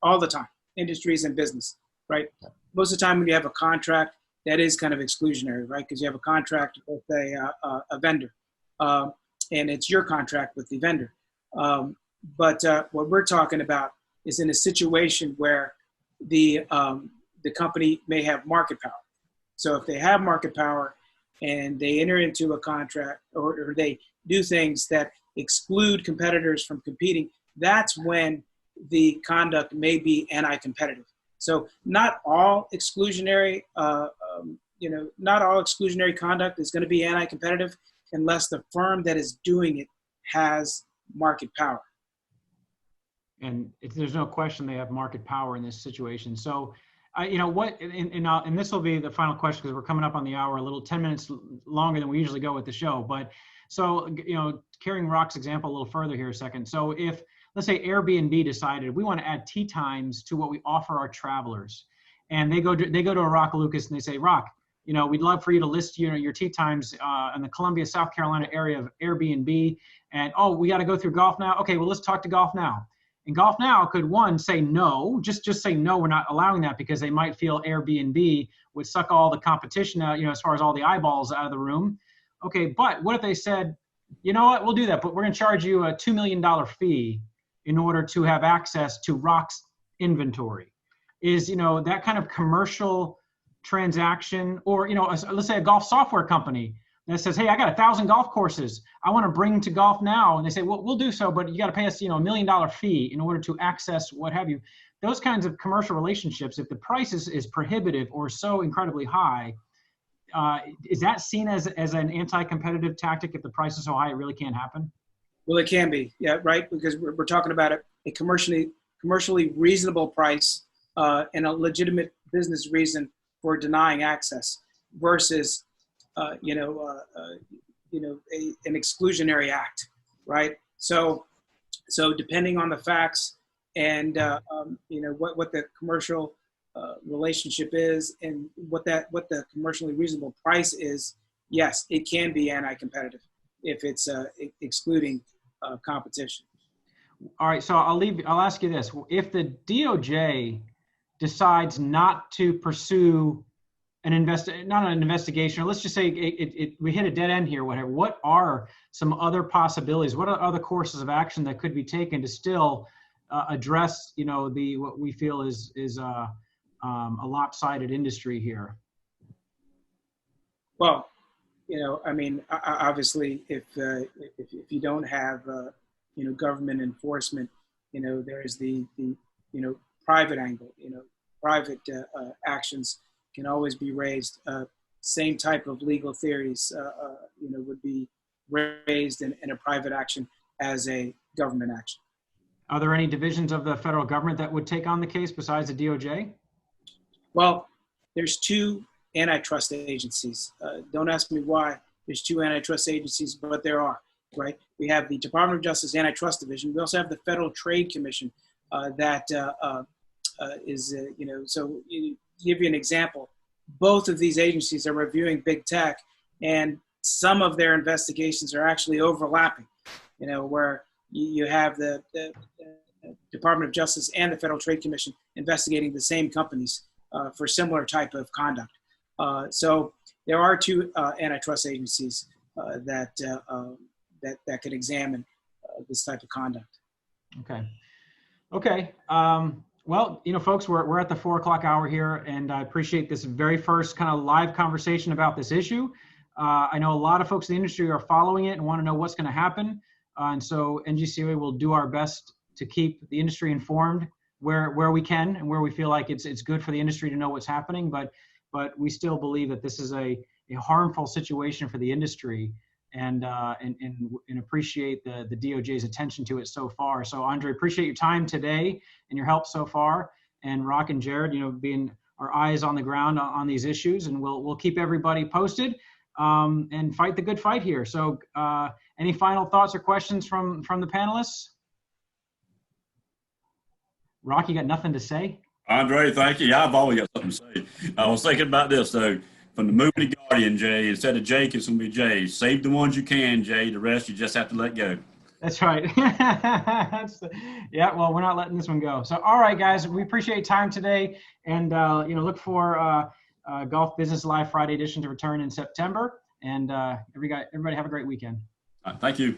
all the time, industries and business, right? Most of the time when you have a contract, that is kind of exclusionary, right? Because you have a contract with a vendor, and it's your contract with the vendor. But what we're talking about is in a situation where the company may have market power. So if they have market power and they enter into a contract or they do things that exclude competitors from competing, that's when the conduct may be anti-competitive. So not all exclusionary, not all exclusionary conduct is going to be anti-competitive unless the firm that is doing it has market power. And there's no question they have market power in this situation. So, and this will be the final question because we're coming up on the hour, a little 10 minutes longer than we usually go with the show. But so, carrying Rock's example a little further here a second. So if, let's say Airbnb decided we want to add tee times to what we offer our travelers, and they go to a Rock Lucas and they say, Rock, we'd love for you to list your tee times in the Columbia, South Carolina area of Airbnb, and we got to go through GOLFNOW. Okay, well, let's talk to GOLFNOW. And GOLFNOW could, one, say no, just say no, we're not allowing that, because they might feel Airbnb would suck all the competition out, as far as all the eyeballs out of the room. Okay, but what if they said, you know what, we'll do that, but we're going to charge you a $2 million fee in order to have access to Rock's inventory? Is, that kind of commercial transaction, or, let's say a golf software company that says, hey, I got 1,000 golf courses I want to bring to GOLFNOW. And they say, well, we'll do so, but you got to pay us, $1 million fee in order to access what have you. Those kinds of commercial relationships, if the price is prohibitive or so incredibly high, is that seen as an anti-competitive tactic? If the price is so high, it really can't happen? Well, it can be, yeah, right? Because we're talking about a commercially reasonable price and a legitimate business reason for denying access. versus, an exclusionary act, right? So depending on the facts and what the commercial relationship is and what the commercially reasonable price is, yes, it can be anti-competitive if it's excluding competition. All right, so I'll ask you this: if the DOJ decides not to pursue not an investigation, or let's just say we hit a dead end here, whatever, what are some other possibilities? What are other courses of action that could be taken to still address, what we feel is a lopsided industry here? Well, obviously, if you don't have government enforcement, there's the private angle. Private actions can always be raised. Same type of legal theories, would be raised in a private action as a government action. Are there any divisions of the federal government that would take on the case besides the DOJ? Well, there's two antitrust agencies. Don't ask me why there's two antitrust agencies, but there are, right? We have the Department of Justice Antitrust Division. We also have the Federal Trade Commission that is, so to give you an example, both of these agencies are reviewing big tech, and some of their investigations are actually overlapping, where you have the Department of Justice and the Federal Trade Commission investigating the same companies for similar type of conduct. So there are two antitrust agencies that could examine this type of conduct. Okay. Well, folks, we're at the 4 o'clock hour here, and I appreciate this very first kind of live conversation about this issue. I know a lot of folks in the industry are following it and want to know what's going to happen. And so NGCOA will do our best to keep the industry informed where we can and where we feel like it's good for the industry to know what's happening. But we still believe that this is a harmful situation for the industry, and appreciate the DOJ's attention to it so far. So Andre, appreciate your time today and your help so far. And Rock and Jared, being our eyes on the ground on these issues, and we'll keep everybody posted and fight the good fight here. So any final thoughts or questions from the panelists? Rock, you got nothing to say? Andre, thank you. I've always got something to say. I was thinking about this, though. From the movie Guardian, Jay, instead of Jake, it's going to be Jay. Save the ones you can, Jay. The rest, you just have to let go. That's right. Yeah, well, we're not letting this one go. So, all right, guys, we appreciate your time today. And, look for Golf Business Live Friday edition to return in September. And everybody have a great weekend. Thank you.